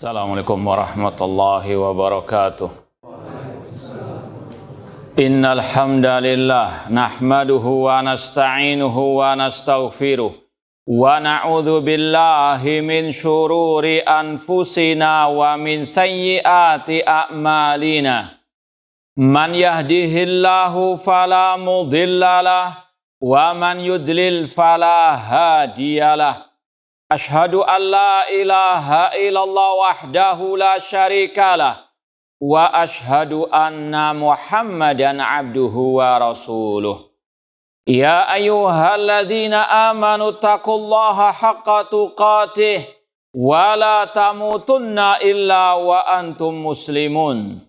Assalamualaikum warahmatullahi wabarakatuh. Innal hamdalillah nahmaduhu wa nasta'inuhu wa nastaghfiruh wa na'udzu billahi min syururi anfusina wa min sayyiati a'malina. Man yahdihillahu fala mudhillalah wa man yudlil fala hadiyalah. Ashhadu an la ilaha illallah wahdahu la syarikalah wa ashhadu anna Muhammadan abduhu wa rasuluh. Ya ayyuhalladzina amanu taqullaha haqqa tuqatih wa la tamutunna illa wa antum muslimun.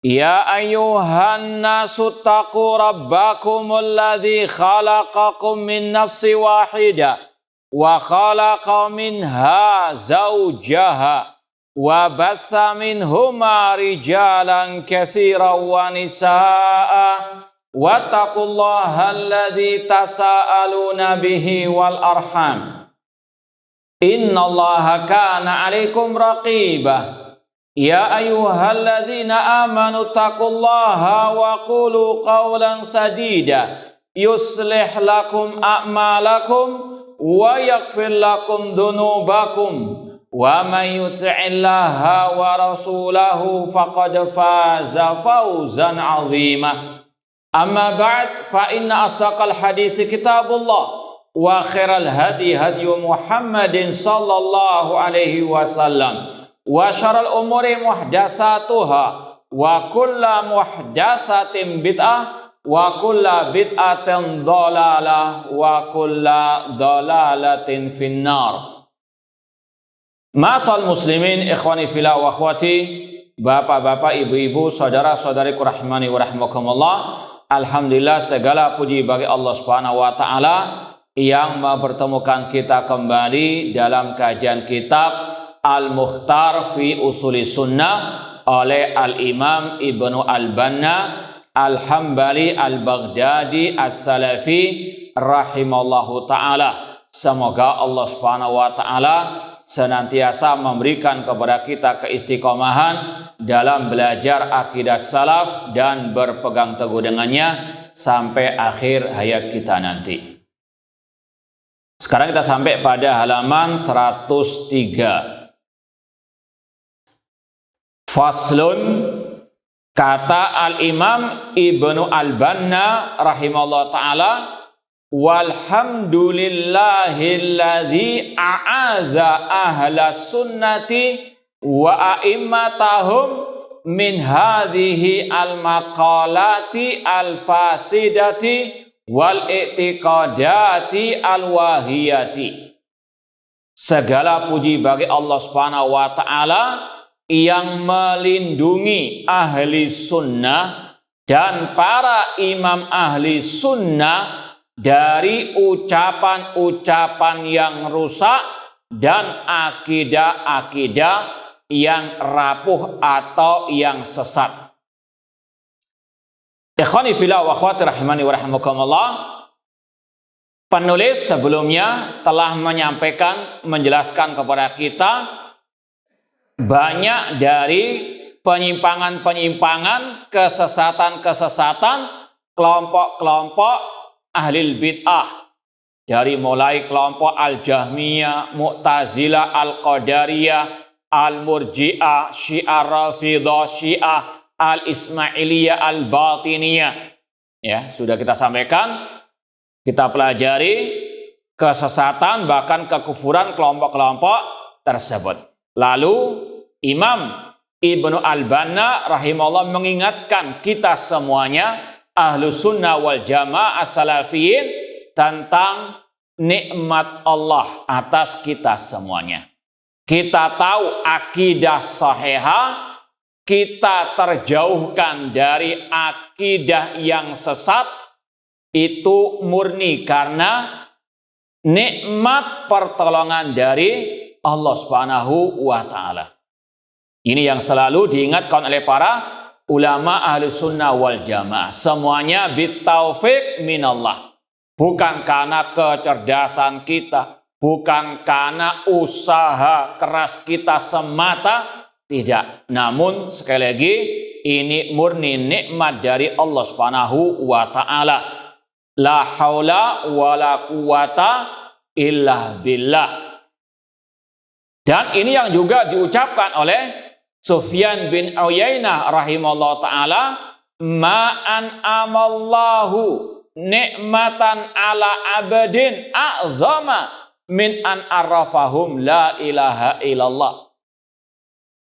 Ya ayyuhan nasu taqu rabbakumul ladzi khalaqakum min nafsin wahidah wa khalaqa minha zawjaha wa batha minhuma rijalan katsiran wa nisaa wattaqullaha alladzi tasaaluna bihi wal arham innallaha kana 'alaikum raqiba. Ya ayyuhalladzina amanu taqullaha wa qulu qawlan sadida yuslih lakum a'malakum wa yaghfir lakum dhunubakum wa may yuti'illaha wa rasulahu faqad faza fawzan 'azima. Amma ba'd, fa inna asdaqal hadits kitabullah wa khairal hadi hadyu Muhammadin sallallahu alaihi wasallam wa syarrul umuri muhdatsatuha wa kullu muhdatsatin bid'ah wa kulla bid'atin dhalalah wa kulla dhalalatin finnar. Ma'asal muslimin, ikhwani fillah wa akhwati, bapak-bapak, ibu-ibu, saudara-saudariku rahimani wa rahimakumullah. Alhamdulillah, segala puji bagi Allah Subhanahu wa taala yang mempertemukan kita kembali dalam kajian kitab Al-Mukhtar fi Usuli Sunnah oleh Al-Imam Ibnu Al-Banna Al-Hambali Al-Baghdadi As-Salafi rahimallahu ta'ala. Semoga Allah subhanahu wa ta'ala senantiasa memberikan kepada kita keistiqomahan dalam belajar akidah salaf dan berpegang teguh dengannya sampai akhir hayat kita nanti. Sekarang kita sampai pada halaman 103. Faslun. Kata Al-Imam Ibnu Al-Banna rahimahullah ta'ala, walhamdulillahilladzi a'adha ahla sunnati wa a'immatahum min hadhihi al-maqalati al-fasidati wal i'tiqadati al-wahiyati. Segala puji bagi Allah Subhanahu wa ta'ala yang melindungi ahli sunnah dan para imam ahli sunnah dari ucapan-ucapan yang rusak dan akidah-akidah yang rapuh atau yang sesat. Ikhwani fillah wa akhwati rahimani wa rahimakumullah, penulis sebelumnya telah menjelaskan kepada kita banyak dari penyimpangan-penyimpangan, kesesatan-kesesatan kelompok-kelompok ahli bid'ah, dari mulai kelompok Al-Jahmiyah, Mu'tazilah, Al-Qadariyah, Al-Murji'ah, Syiah Rafidah, Syiah Al-Ismailiyah, Al-Batiniyah. Ya, sudah kita sampaikan, kita pelajari kesesatan bahkan kekufuran kelompok-kelompok tersebut. Lalu Imam Ibnu Al-Banna rahimahullah mengingatkan kita semuanya Ahlus Sunnah wal Jamaah As-Salafiyin tentang nikmat Allah atas kita semuanya. Kita tahu akidah sahihah, kita terjauhkan dari akidah yang sesat, itu murni karena nikmat pertolongan dari Allah Subhanahu wa ta'ala. Ini yang selalu diingatkan oleh para ulama ahli sunnah wal jamaah. Semuanya bitaufiq minallah. Bukan karena kecerdasan kita, bukan karena usaha keras kita semata, Tidak. Namun sekali lagi ini murni nikmat dari Allah Subhanahu wa taala. La haula wala quwata illa billah. Dan ini yang juga diucapkan oleh Sufyan bin Uyainah rahimahullah ta'ala, ma'an amallahu ni'matan ala abadin a'zama min an arrafahum la ilaha illallah.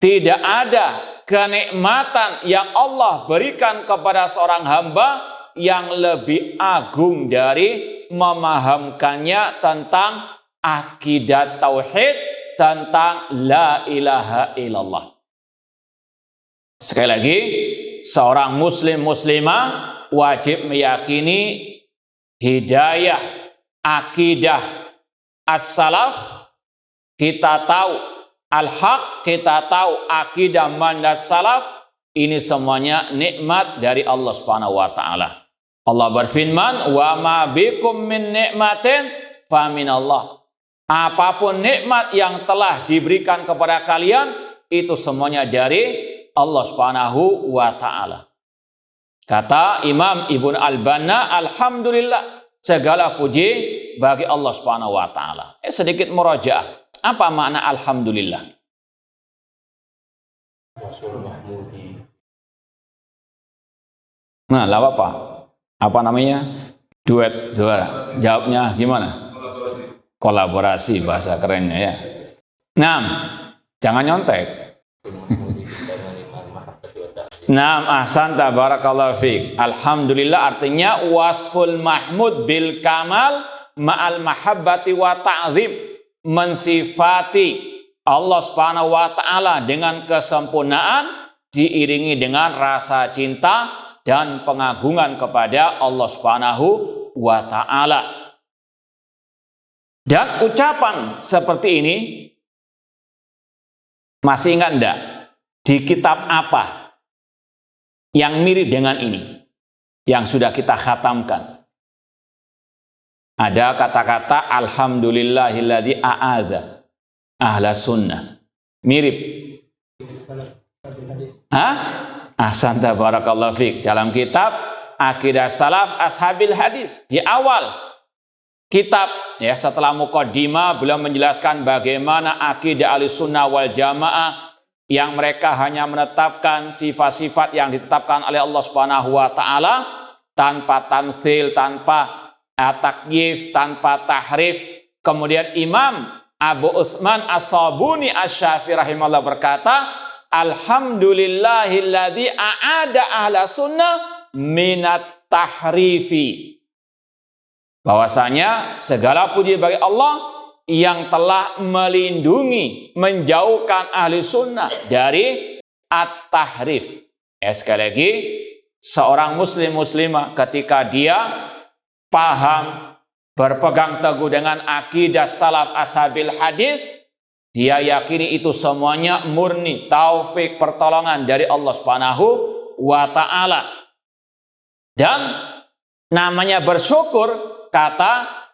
Tidak ada kenikmatan yang Allah berikan kepada seorang hamba yang lebih agung dari memahamkannya tentang akidah tauhid, tentang la ilaha illallah. Sekali lagi, seorang muslim muslimah wajib meyakini hidayah akidah as-salaf. Kita tahu al-haq, kita tahu akidah manhaj salaf. Ini semuanya nikmat dari Allah Subhanahu wa taala. Allah berfirman, "Wa ma bikum min nikmatin fa minallah." Apapun nikmat yang telah diberikan kepada kalian, itu semuanya dari Allah Subhanahu wa taala. Kata Imam Ibnu Al-Banna, alhamdulillah, segala puji bagi Allah Subhanahu wa taala. Sedikit murajaah. Apa makna alhamdulillah? Nah, lalu apa? Apa namanya? Duet. Jawabnya gimana? Kolaborasi, bahasa kerennya ya. Nah, jangan nyontek. Naam, ahsanta barakallahu fiik. Alhamdulillah artinya wasful mahmud bil kamal ma'al mahabbati wa ta'zim. Mensifati Allah Subhanahu wa taala dengan kesempurnaan diiringi dengan rasa cinta dan pengagungan kepada Allah Subhanahu wa taala. Dan ucapan seperti ini masih ingat enggak? Di kitab apa yang mirip dengan ini yang sudah kita khatamkan? Ada kata-kata alhamdulillahilladzi a'adza ahla sunnah. Mirip. Ahsanta barakallahu fiik. Dalam kitab Aqidah Salaf Ashabil Hadis, di awal kitab, ya, setelah muqaddimah beliau menjelaskan bagaimana akidah Ahlussunnah wal Jamaah yang mereka hanya menetapkan sifat-sifat yang ditetapkan oleh Allah Subhanahu wa taala tanpa tamtsil, tanpa takyif, tanpa tahrif. Kemudian Imam Abu Utsman As-Sabuni Asy-Syafi'i rahimahullah berkata, alhamdulillahilladzi a'ada ahla sunnah minat tahrifi. Bahwasanya segala puji bagi Allah yang telah melindungi, menjauhkan ahli sunnah dari at-tahrif. Sekali lagi, seorang muslim muslimah ketika dia paham, berpegang teguh dengan akidah salaf ashabil hadis, dia yakini itu semuanya murni taufik pertolongan dari Allah Subhanahu wa taala. Dan namanya bersyukur, kata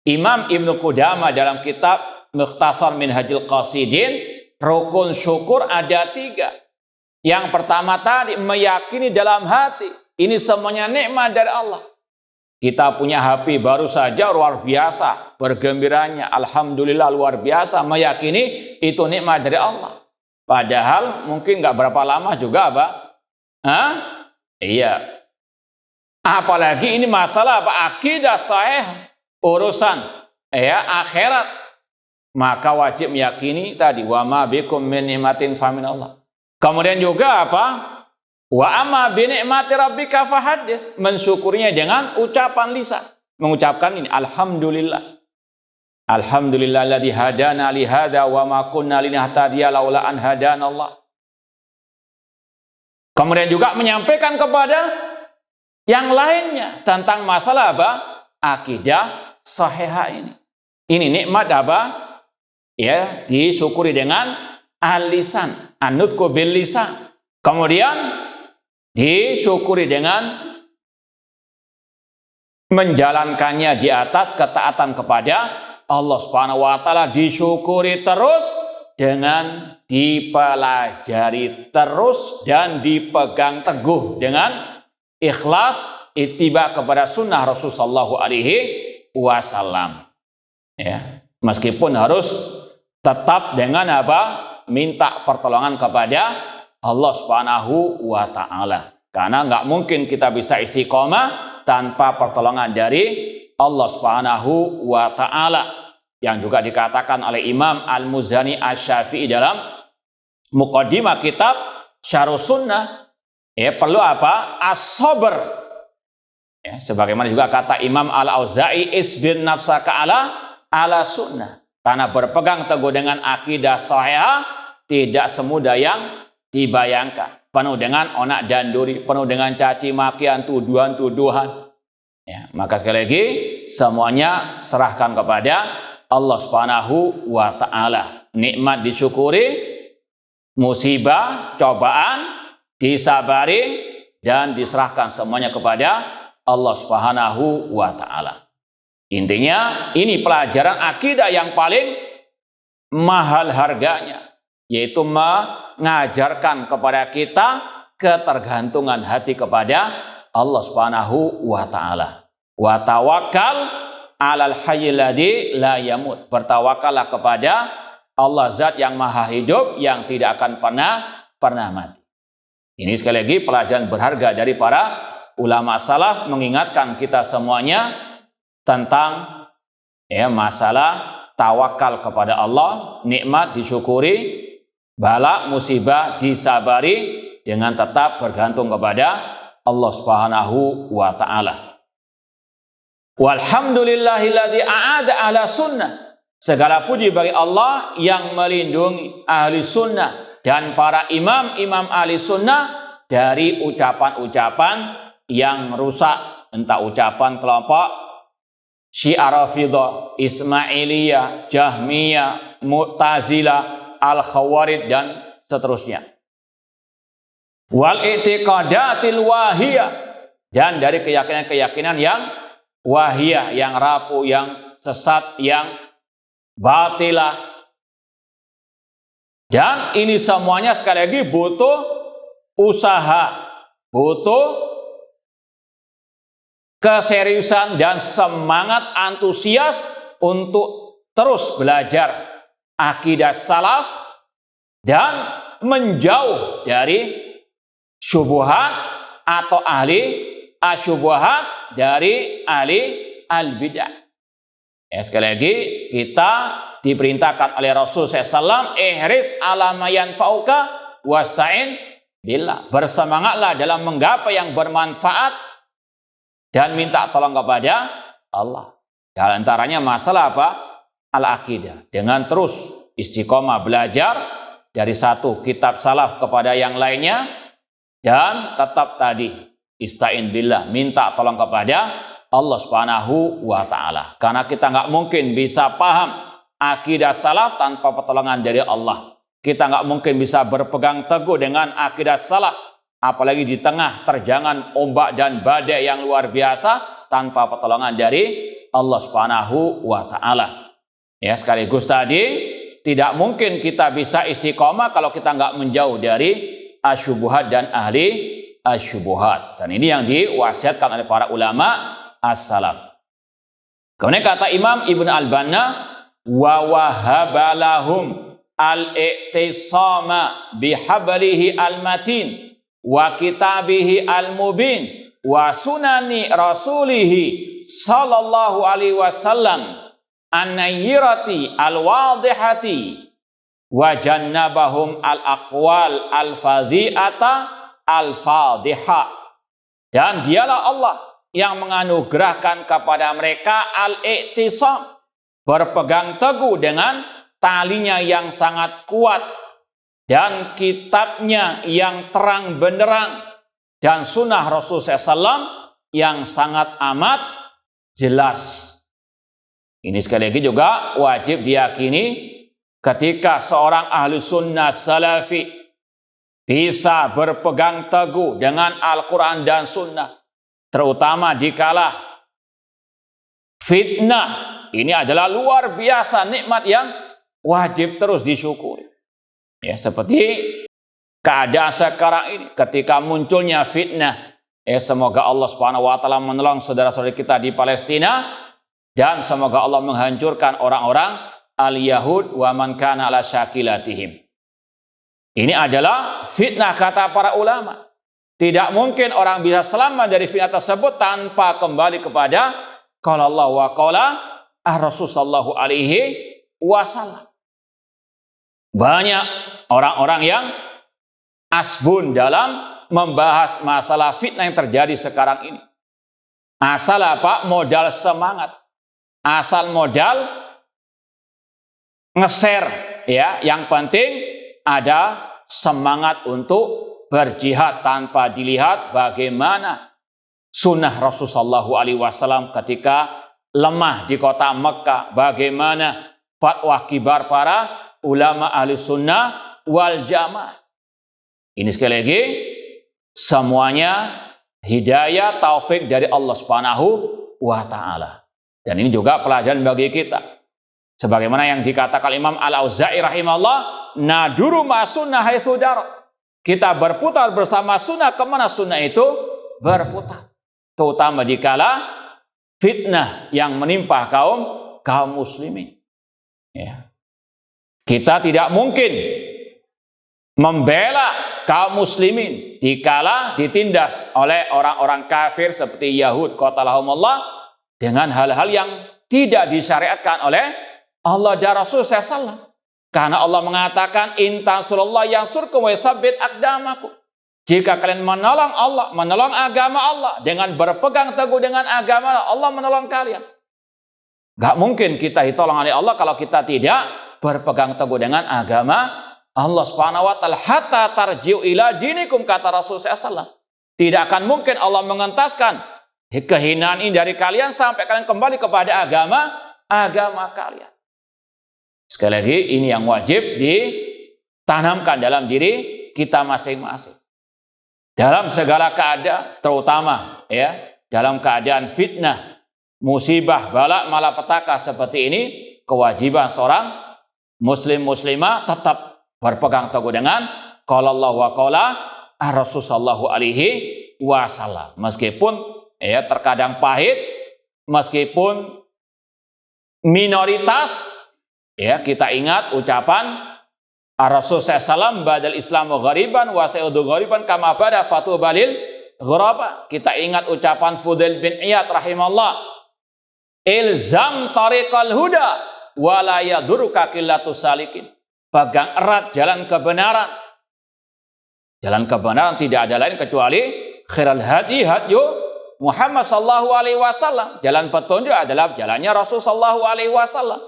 Imam Ibnu Qudamah dalam kitab Mukhtasar Minhajul Qasidin, rukun syukur ada 3. Yang pertama tadi, meyakini dalam hati, ini semuanya nikmat dari Allah. Kita punya HP baru saja luar biasa, bergembiranya, alhamdulillah luar biasa, meyakini itu nikmat dari Allah. Padahal mungkin nggak berapa lama juga, Pak. Iya. Apalagi ini masalah apa? Akidah sahih, urusan akhirat. Maka wajib meyakini tadi, wa ma bikum min ni'matin fa min Allah. Kemudian juga apa? Wa amma bi ni'mati rabbika fahaddits, mensyukurinya dengan ucapan lisan, mengucapkan ini alhamdulillah. Alhamdulillahilladzi hadana li hadza wa ma kunna linahtadiya laula an hadanallah. Kemudian juga menyampaikan kepada yang lainnya tentang masalah apa? Akidah sahihah ini. Ini nikmat apa? Ya, disyukuri dengan al-lisan, an-nutqu bil lisan. Kemudian disyukuri dengan menjalankannya di atas ketaatan kepada Allah Subhanahu wa taala, disyukuri terus dengan dipelajari terus dan dipegang teguh dengan ikhlas ittiba kepada sunnah Rasulullah SAW. Ya, meskipun harus tetap dengan apa? Minta pertolongan kepada Allah Subhanahu wa Ta'ala. Karena nggak mungkin kita bisa istiqomah tanpa pertolongan dari Allah Subhanahu wa Ta'ala. Yang juga dikatakan oleh Imam Al-Muzani Asy-Syafi'i dalam muqaddimah kitab Syarh Sunnah, ya, perlu apa? As-sabr. Ya, sebagaimana juga kata Imam Al-Auza'i, isbir nafsaka ala sunnah. Karena berpegang teguh dengan akidah sahih tidak semudah yang dibayangkan. Penuh dengan onak dan duri, penuh dengan caci makian, tuduhan-tuduhan. Ya, maka sekali lagi semuanya serahkan kepada Allah Subhanahu wa Ta'ala. Nikmat disyukuri, musibah, cobaan disabari dan diserahkan semuanya kepada Allah Subhanahu wa Ta'ala. Intinya ini pelajaran akidah yang paling mahal harganya, yaitu mengajarkan kepada kita ketergantungan hati kepada Allah Subhanahu wa Ta'ala. Wa tawakkal 'alal hayyil ladzi la yamut. Bertawakallah kepada Allah Zat yang Maha Hidup yang tidak akan pernah mati. Ini sekali lagi pelajaran berharga dari para ulama salaf mengingatkan kita semuanya tentang masalah tawakal kepada Allah, nikmat disyukuri, bala musibah disabari dengan tetap bergantung kepada Allah Subhanahu wa Ta'ala. Walhamdulillahilladzi a'ada ala sunnah. Segala puji bagi Allah yang melindungi ahli sunnah dan para imam-imam ahli sunnah dari ucapan-ucapan yang rusak, entah ucapan kelompok Syiah Rafidhah, Ismailiyah, Jahmiyah, Mu'tazilah, Al-Khawarij dan seterusnya. Wal i'tiqadatil wahiyah, dan dari keyakinan-keyakinan yang wahiyah, yang rapuh, yang sesat, yang batilah. Dan ini semuanya sekali lagi butuh usaha, butuh keseriusan dan semangat antusias untuk terus belajar akidah salaf dan menjauh dari syubhat atau ahli asyubhat, dari ahli al-bidah. Ya, sekali lagi kita diperintahkan oleh Rasul SAW, ihris ala ma yanfa'uka wasta'in billah. Bersemangatlah dalam menggapai yang bermanfaat dan minta tolong kepada Allah. Di antaranya masalah apa? Al-aqidah. Dengan terus istiqomah belajar dari satu kitab salaf kepada yang lainnya, dan tetap tadi ista'in billah, minta tolong kepada Allah Subhanahu wa Ta'ala. Karena kita nggak mungkin bisa paham akidah salaf tanpa pertolongan dari Allah. Kita nggak mungkin bisa berpegang teguh dengan akidah salaf, apalagi di tengah terjangan ombak dan badai yang luar biasa, tanpa pertolongan dari Allah Subhanahu wa Ta'ala. Ya, sekaligus tadi tidak mungkin kita bisa istiqomah kalau kita nggak menjauh dari asyubuhat dan ahli asyubuhat. Dan ini yang diwasiatkan oleh para ulama as-salaf. Kemudian kata Imam Ibn Al-Banna, wa wahabalahum al-i'tisama bihablihi al-matin wa kitabihi al-mubin wa sunani rasulihi sallallahu alaihi wasallam an-nayyirati al-wadihati wa jannabahum al-aqwal al-fadhi'ata al-fadhiha. Dan dialah Allah yang menganugerahkan kepada mereka al-i'tisam, berpegang teguh dengan talinya yang sangat kuat, dan kitabnya yang terang benderang, dan sunnah Rasulullah SAW yang sangat amat jelas. Ini sekali lagi juga wajib diyakini ketika seorang ahli sunnah salafi bisa berpegang teguh dengan Al-Quran dan sunnah, terutama dikala fitnah. Ini adalah luar biasa nikmat yang wajib terus disyukuri. Ya, seperti keadaan sekarang ini ketika munculnya fitnah. Semoga Allah Subhanahu wa taala menolong saudara-saudara kita di Palestina dan semoga Allah menghancurkan orang-orang al-Yahud wa man kana ala syakilatihim. Ini adalah fitnah kata para ulama. Tidak mungkin orang bisa selamat dari fitnah tersebut tanpa kembali kepada qala Allah wa qala Rasul sallallahu alaihi wasallam. Banyak orang-orang yang asbun dalam membahas masalah fitnah yang terjadi sekarang ini. Asal apa? Modal semangat. Asal modal nge-share, ya. Yang penting ada semangat untuk berjihad tanpa dilihat bagaimana sunnah Rasulullah SAW ketika lemah di kota Mekah, bagaimana fatwa kibar para ulama ahli sunnah wal jamaah. Ini sekali lagi semuanya hidayah taufik dari Allah Subhanahu wa taala. Dan ini juga pelajaran bagi kita. Sebagaimana yang dikatakan Imam Al-Auza'i rahimahullah, naduru ma sunnah haitsu dar. Kita berputar bersama sunnah kemana sunnah itu berputar. Terutama dikala fitnah yang menimpa kaum muslimin. Ya. Kita tidak mungkin membela kaum muslimin dikala ditindas oleh orang-orang kafir seperti Yahud qatalahumullah dengan hal-hal yang tidak disyariatkan oleh Allah dan Rasul SAW. Karena Allah mengatakan in tansurullah yansurkum wa yutsabbit aqdamakum. Jika kalian menolong Allah, menolong agama Allah dengan berpegang teguh dengan agama Allah, Allah menolong kalian. Gak mungkin kita ditolong oleh Allah kalau kita tidak berpegang teguh dengan agama Allah Subhanahu wa taala. Hatta tarji'u ila dinikum, kata Rasul SAW. Tidak akan mungkin Allah mengentaskan kehinaan ini dari kalian sampai kalian kembali kepada agama kalian. Sekali lagi, ini yang wajib ditanamkan dalam diri kita masing-masing. Dalam segala keadaan, terutama ya, dalam keadaan fitnah, musibah, bala, malapetaka seperti ini, kewajiban seorang muslim muslimah tetap berpegang teguh dengan qala Allah wa qala Rasul sallallahu alaihi wasallam. Meskipun ya terkadang pahit, meskipun minoritas, ya kita ingat ucapan Rasul SAW, badal Islamu ghariban wa sayudu ghariban kama bada fatu balil ghuraba. Kita ingat ucapan Fudail bin Iyad rahimahullah, ilzam tariqal huda wa la yaduruka qillatus salikin. Pegang erat jalan kebenaran. Jalan kebenaran tidak ada lain kecuali khairal hadi hadyu Muhammad sallallahu alaihi wasallam. Jalan petunjuk adalah jalannya Rasul sallallahu alaihi wasallam.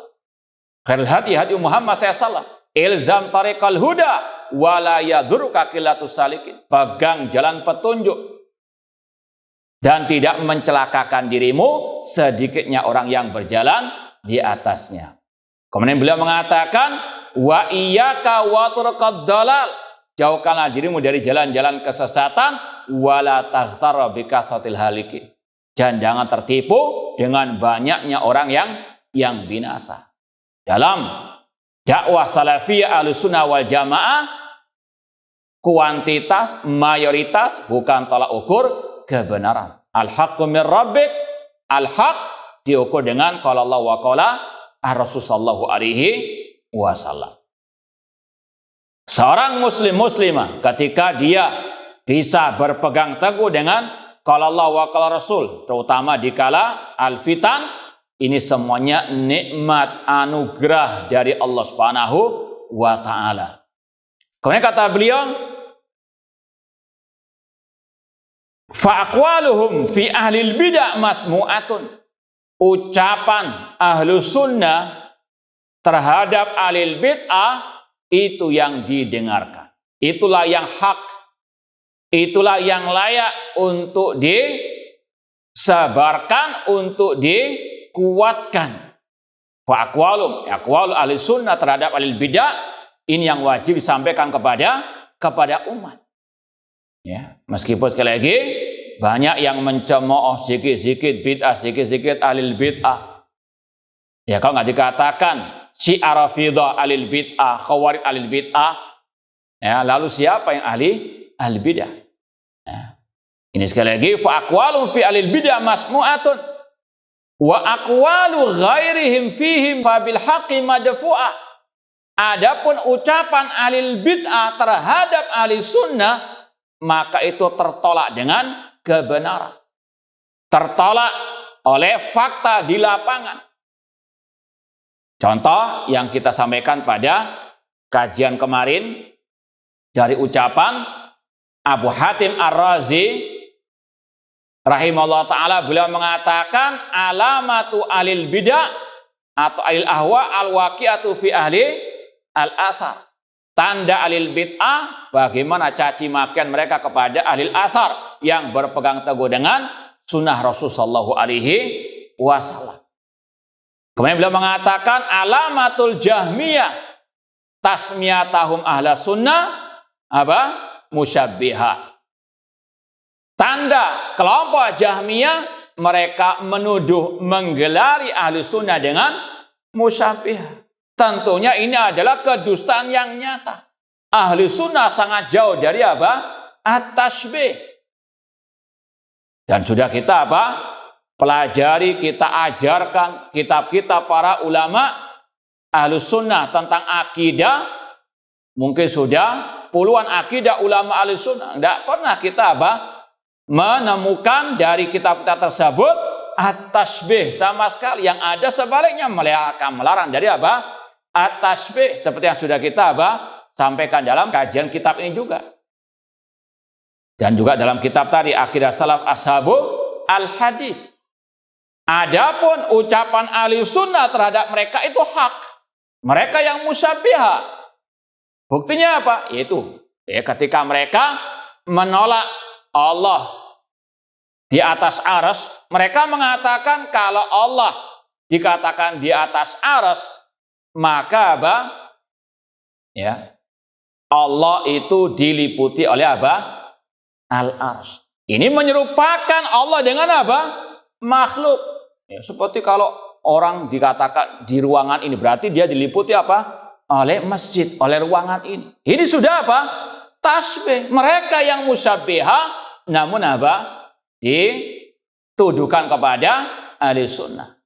Khairul hadi hadi Muhammad SAW. Ilzam tariqal huda wa la yadurruka qillatus salikin. Pegang jalan petunjuk dan tidak mencelakakan dirimu sedikitnya orang yang berjalan di atasnya. Kemudian beliau mengatakan wa iyyaka wa turqad dalal. Jauhkanlah dirimu dari jalan-jalan kesesatan wala taghtar bi kathatil halikin. Dan jangan tertipu dengan banyaknya orang yang binasa. Dalam dakwah salafiyah Ahlussunnah wal Jamaah, kuantitas, mayoritas bukan tolak ukur kebenaran. Al-haqqu min rabbik, al-haq diukur dengan qala Allah wa qala Rasul sallallahu alaihi wasallam. Seorang muslim muslimah ketika dia bisa berpegang teguh dengan qala Allah wa qala Rasul, terutama dikala al-fitan, ini semuanya nikmat anugerah dari Allah Subhanahu wa taala. Kemudian kata beliau, fa aqwaluhum fi ahlil bid'ah masmu'atun. Ucapan ahlu sunnah terhadap ahlil bid'ah itu yang didengarkan. Itulah yang hak. Itulah yang layak untuk disebarkan, untuk dikuatkan. Fa aqwalum, aqwal ahli sunnah terhadap ahli bidah, ini yang wajib disampaikan kepada umat. Ya, meskipun sekali lagi banyak yang mencemooh sedikit-sedikit bid'ah, sedikit-sedikit ahli bid'ah. Ya, kalau nggak dikatakan Syiah Rafidah ahli bid'ah, Khawarij ahli bid'ah, Ya, lalu siapa yang ahli bidah? Ya. Ini sekali lagi, fa aqwalun fi ahli bidah masmu'atun wa aqwalu ghairihim fihim fa bil haqqi madfu'ah. Adapun ucapan ahli bid'ah terhadap ahli sunnah, maka itu tertolak dengan kebenaran. Tertolak oleh fakta di lapangan. Contoh yang kita sampaikan pada kajian kemarin dari ucapan Abu Hatim Ar-Razi rahimahullah ta'ala, beliau mengatakan alamatu alil bidah atau alil ahwa al-waqi'atu fi ahli al-athar. Tanda alil bid'ah, bagaimana caci makian mereka kepada ahli athar yang berpegang teguh dengan sunnah Rasul sallallahu alaihi wasallam. Kemudian beliau mengatakan alamatul jahmiyah tasmiyatahum ahla sunnah musyabbiha. Tanda kelompok Jahmiyah, mereka menuduh menggelari ahli sunnah dengan musyabbiha. Tentunya ini adalah kedustaan yang nyata. Ahli sunnah sangat jauh dari at-tashbih. Dan sudah kita pelajari, kita ajarkan kitab-kitab para ulama ahli sunnah tentang akidah. Mungkin sudah puluhan akidah ulama ahli sunnah. Tidak pernah kita menemukan dari kitab-kitab tersebut at-tashbih sama sekali. Yang ada sebaliknya melarang dari at-tashbih. Seperti yang sudah kita sampaikan dalam kajian kitab ini juga. Dan juga dalam kitab tadi Aqidah Salaf Ashabu Al-Hadith. Adapun ucapan ahli sunnah terhadap mereka itu hak. Mereka yang musyabbiha. Buktinya apa? Yaitu ketika mereka menolak Allah di atas arsy, mereka mengatakan kalau Allah dikatakan di atas arsy, maka Allah itu diliputi oleh al-arsy. Ini menyerupakan Allah dengan makhluk. Ya, seperti kalau orang dikatakan di ruangan ini, berarti dia diliputi oleh masjid, oleh ruangan ini. Ini sudah tasbih. Mereka yang musyabbiha, namun dituduhkan kepada ahli sunnah.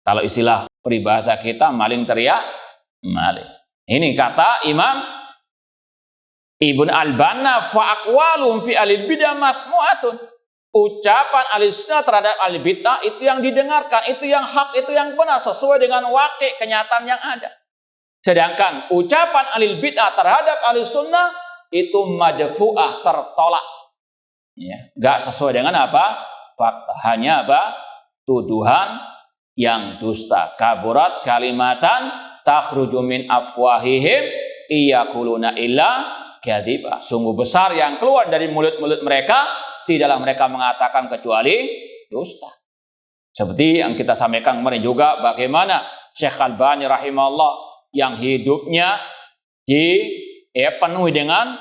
Kalau istilah peribahasa kita, maling teriak maling. Ini kata Imam Ibn Al-Banna, fa aqwalum fi ahli bidah masmu'atun. Ucapan ahli sunnah terhadap ahli bid'ah itu yang didengarkan, itu yang hak, itu yang benar sesuai dengan waqi' kenyataan yang ada. Sedangkan ucapan ahli bid'ah terhadap ahli sunnah itu madfu'ah, tertolak. Ya, enggak sesuai dengan fakta. Hanya tuduhan yang dusta. Kaburat kalimatan takhruju min afwahihim iyaquluna illa kadziba. Sungguh besar yang keluar dari mulut-mulut mereka, tidaklah mereka mengatakan kecuali dusta. Seperti yang kita sampaikan kemarin juga, bagaimana Syekh Albani rahimahullah yang hidupnya dipenuhi dengan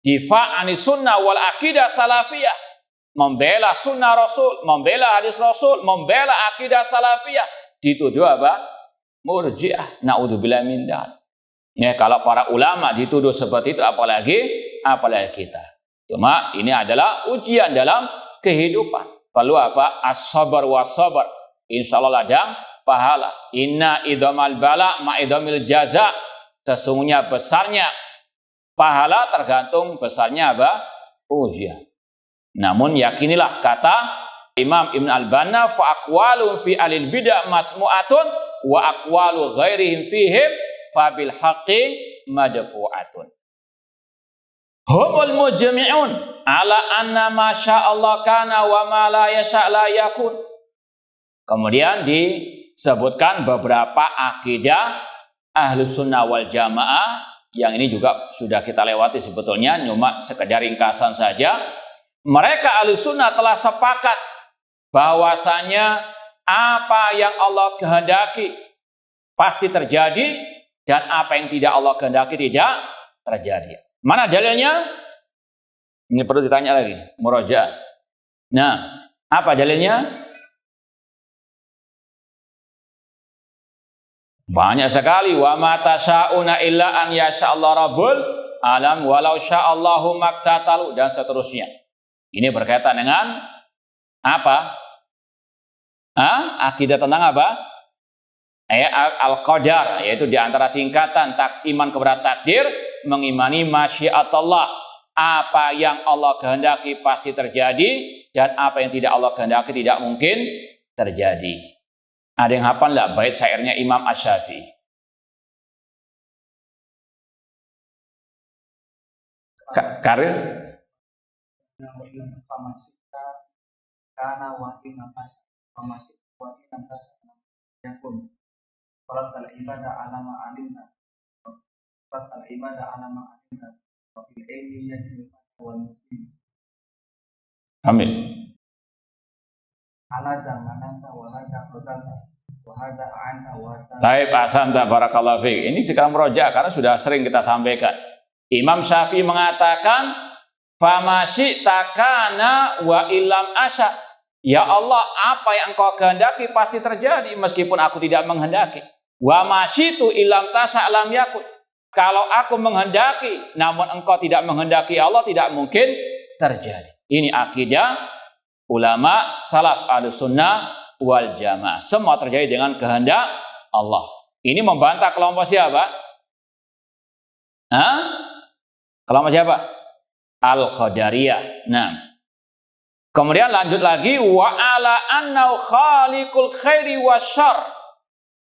difa' anis sunnah wal aqidah salafiyah, membela sunnah Rasul, membela hadis Rasul, membela aqidah salafiyah, dituduh murji'ah, naudzubillah min dzalik. Ya, kalau para ulama dituduh seperti itu, apalagi kita. Cuma ini adalah ujian dalam kehidupan. Perlu as-sabar wa sabar. Insyaallah ladang pahala. Inna idhamal bala ma idhamil jaza. Sesungguhnya besarnya pahala tergantung besarnya ujian. Namun yakinilah, kata Imam Ibn Al-Banna, fa aqwalu fi alil bidah masmu'atun wa aqwalu ghairihim fihim fa bil haqqi madfu'atun. Humul mujmi'un ala anna ma sya'allah kana wa ma la yasha' la yakun. Kemudian disebutkan beberapa akidah Ahlus Sunnah wal Jamaah, yang ini juga sudah kita lewati sebetulnya, cuma sekedar ringkasan saja. Mereka Ahlus Sunnah telah sepakat bahwasanya apa yang Allah kehendaki pasti terjadi, dan apa yang tidak Allah kehendaki tidak terjadi. Mana dalilnya? Ini perlu ditanya lagi, murajaah. Nah, apa dalilnya? Banyak sekali. Wa ma tasyauna illa an yasha Allah rabbul alam walau sya'allahu maktatalu dan seterusnya. Ini berkaitan dengan apa? Akidah tentang apa? Al-Qadar, yaitu di antara tingkatan iman kepada takdir, mengimani masyiatullah. Apa yang Allah kehendaki pasti terjadi, dan apa yang tidak Allah kehendaki tidak mungkin terjadi. Ada yang hafal enggak bait syairnya Imam Asy-Syafi'i? Karir? Amin. Baik, ahsanta barakallahu fiik. Ini sekarang merojak karena sudah sering kita sampaikan. Imam Syafi'i mengatakan, "Famasyi'ta kana wa illam asya." Ya Allah, apa yang Engkau kehendaki pasti terjadi meskipun aku tidak menghendaki. Wa masyitu illam tasya lam yakun. Kalau aku menghendaki namun Engkau tidak menghendaki, Allah tidak mungkin terjadi. Ini akidah ulama salaf Ahlussunnah wal Jamaah. Semua terjadi dengan kehendak Allah. Ini membantah kelompok siapa? Kelompok siapa? Al-Qadariyah. Nah, kemudian lanjut lagi, wa ala annau khaliqul khairi wasyarr,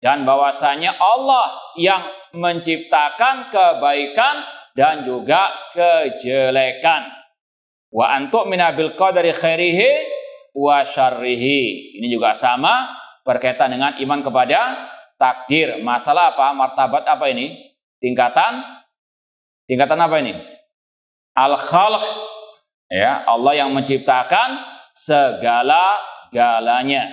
dan bahwasanya Allah yang menciptakan kebaikan dan juga kejelekan. Wa antu'mina bil qadari khairihi wa syarrihi. Ini juga sama berkaitan dengan iman kepada takdir. Masalah apa? Martabat apa ini? Tingkatan apa ini? Al-Khalq, ya, Allah yang menciptakan segala-galanya.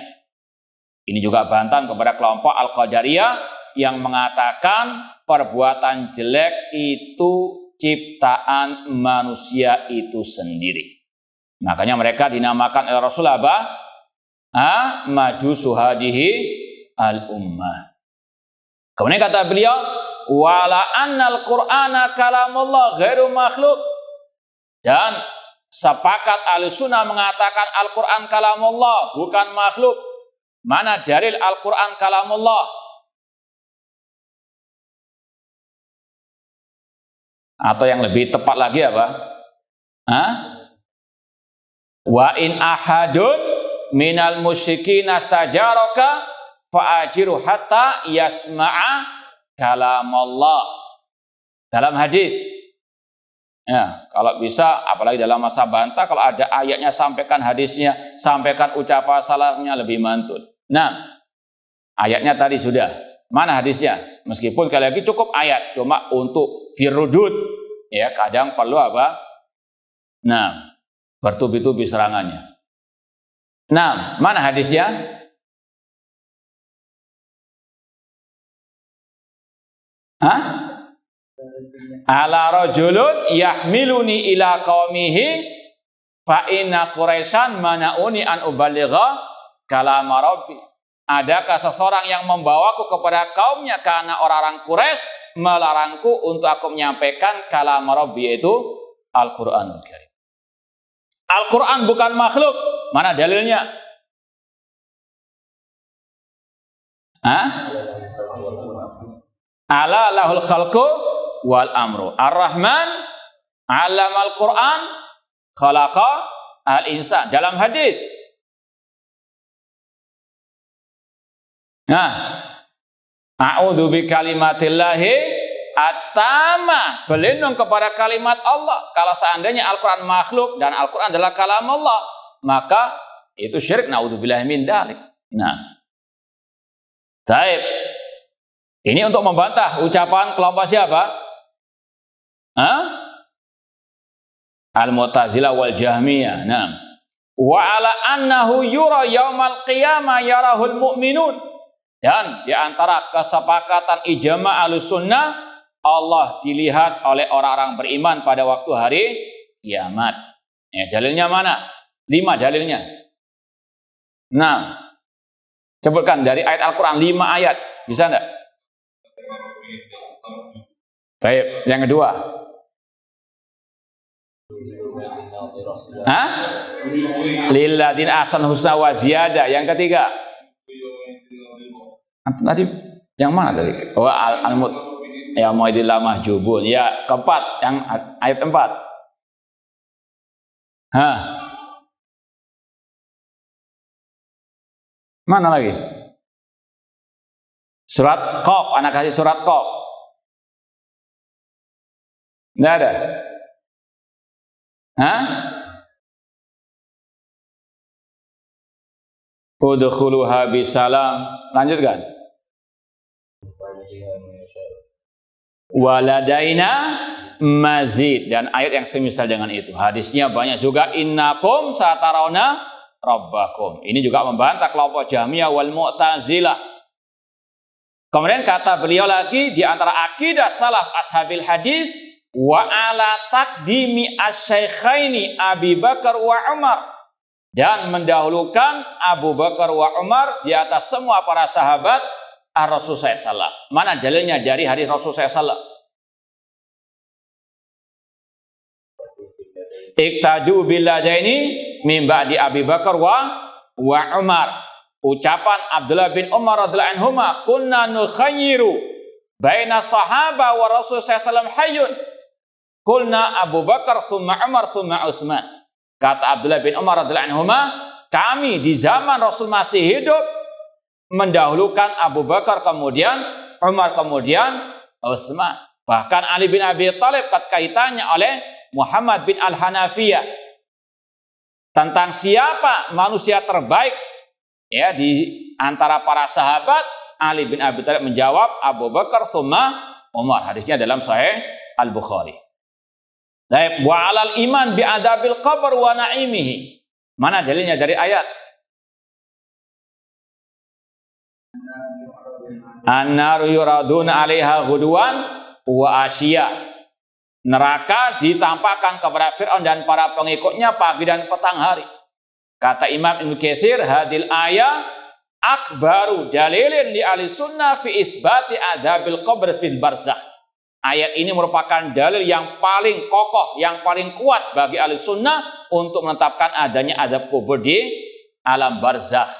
Ini juga bantahan kepada kelompok Al-Qadariyah yang mengatakan perbuatan jelek itu ciptaan manusia itu sendiri. Makanya mereka dinamakan oleh Rasulullah apa? Majusu hadihi al-ummah. Kemudian kata beliau, wala annal qur'ana kalamullah ghairu makhluk, dan sepakat Ahlussunnah mengatakan Al-Quran kalamullah, bukan makhluk. Mana dalil Al-Quran kalamullah? Atau yang lebih tepat lagi apa? Wa in ahadun minal musyrikin astajaraka fa'ajiru hatta yasma'a kalamullah. Dalam hadis. Ya, kalau bisa, apalagi dalam masa bantah, kalau ada ayatnya sampaikan hadisnya, sampaikan ucapan salafnya, lebih mantul. Nah, ayatnya tadi sudah. Mana hadisnya? Meskipun sekali lagi cukup ayat, cuma untuk firudud, ya kadang perlu apa? Nah, bertubi-tubi serangannya. Nah, mana hadisnya? Ala rajulun yahmiluni ila qaumihi fa inna quraisyan mana'uni an ubaligha kalam rabbi. Adakah seseorang yang membawaku kepada kaumnya karena orang-orang Quraisy melarangku untuk aku menyampaikan kalam rabbi, yaitu Al-Qur'anul Karim. Al-Qur'an bukan makhluk. Mana dalilnya? Ala lahul khalqu wal amru. Ar-Rahman 'allamal Qur'an khalaqa al-insan. Dalam hadis. Nah, a'udzu bi kalimatillahi at-tammah. Berlindung kepada kalimat Allah. Kalau seandainya Al-Qur'an makhluk dan Al-Qur'an adalah kalam Allah, maka itu syirik, naudzubillahi min dzalik. Nah. Baik. Ini untuk membantah ucapan kelompok siapa? Al-Mu'tazilah wal Jahmiyah. Nah, wa ala annahu yura yaumal qiyamah yarahul mu'minun. Dan di antara kesepakatan ijma' Ahlussunnah, Allah dilihat oleh orang-orang beriman pada waktu hari kiamat. Ya, dalilnya mana? 5 dalilnya. Nah, sebutkan dari ayat Al-Quran 5 ayat. Bisa enggak? Baik, yang kedua. Hah? Lilladzina ahsanul husna wa ziyadah. Yang ketiga. Tadi yang mana tadi? Oh, al-mut. Ya mu'idillah mahjubun. Ya, keempat, yang ayat 4. Hah? Mana lagi? Surat Qaf, anak kasih surat Qaf. Enggak ada. Hah? Udkhuluha bisalam. Lanjutkan. Waladaina mazid, dan ayat yang semisal dengan itu. Hadisnya banyak juga, innakum satarawna rabbakum. Ini juga membantah kelompok Jahmiyah wal Mu'tazilah. Kemudian kata beliau lagi, di antara akidah salaf ashabil hadis, wa ala taqdimi asy-syaikhaini Abi Bakar wa Umar, dan mendahulukan Abu Bakar wa Umar di atas semua para sahabat Rasul SAW. Mana dalilnya dari hadis Rasul SAW? Iqtadu billadaini min ba'di Abi Bakar wa Umar. Ucapan Abdullah bin Umar radhiyallahu anhuma, kunna nukhayyiru baina sahaba wa Rasul SAW hayyun. Qulna Abu Bakar thumma Umar thumma Utsman. Kata Abdullah bin Umar radhiyallahu anhuma, kami di zaman Rasul masih hidup mendahulukan Abu Bakar, kemudian Umar, kemudian Utsman. Bahkan Ali bin Abi Thalib kaitannya oleh Muhammad bin Al-Hanafiyah tentang siapa manusia terbaik ya di antara para sahabat. Ali bin Abi Thalib menjawab Abu Bakar tsumma Umar. Hadisnya dalam Sahih Al-Bukhari. Wa 'alal iman bi adabil qabr wa na'imihi. Mana dalilnya dari ayat? An-naru yuraduna 'alaiha ghuduwan wa asyiya. Neraka ditampakkan kepada Fir'aun dan para pengikutnya pagi dan petang hari. Kata Imam Ibnu Katsir, hadil ayah akbaru dalilin li ahli sunnah fi isbati adzabil qabr fil barzakh. Ayat ini merupakan dalil yang paling kokoh, yang paling kuat bagi ahli sunnah untuk menetapkan adanya azab kubur di alam barzakh.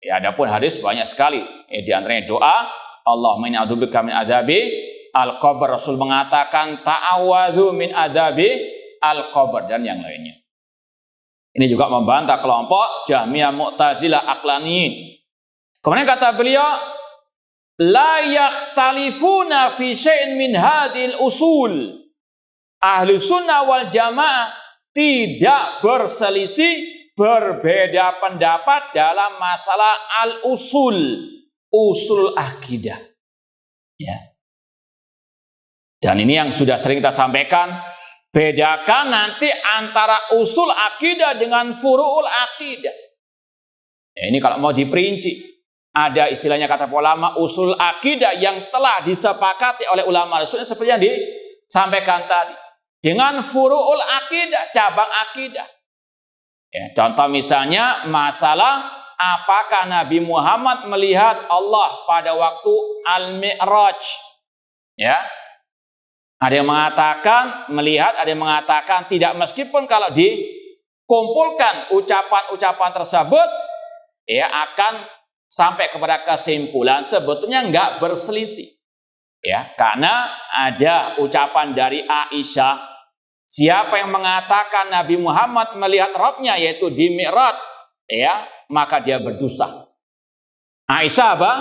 Ya, adapun hadis banyak sekali. Di antaranya doa, Allahumma inni a'udzubika min adzabi al-qabr. Rasul mengatakan ta'awadzu min adzabi al-qabr, dan yang lainnya. Ini juga membantah kelompok Jahmiyah Mu'tazilah Aqlaniyin. Kemudian kata beliau, la yakhtalifuna fi syai'in min hadhil usul. Ahli sunnah wal jamaah tidak berselisih, berbeda pendapat dalam masalah al-usul, usul akidah. Ya. Dan ini yang sudah sering kita sampaikan, bedakan nanti antara usul akidah dengan furu'ul akidah. Ya, ini kalau mau diperinci, ada istilahnya kata ulama usul akidah yang telah disepakati oleh ulama sunnah seperti yang disampaikan tadi. Dengan furu'ul akidah, cabang akidah. Ya, contoh misalnya masalah apakah Nabi Muhammad melihat Allah pada waktu Al-Mi'raj. Ya. Ada yang mengatakan melihat, ada yang mengatakan tidak, meskipun kalau dikumpulkan ucapan-ucapan tersebut ya akan sampai kepada kesimpulan sebetulnya enggak berselisih. Ya, karena ada ucapan dari Aisyah, siapa yang mengatakan Nabi Muhammad melihat Rabbnya yaitu di Mi'raj, ya, maka dia berdusta. Aisyah apa?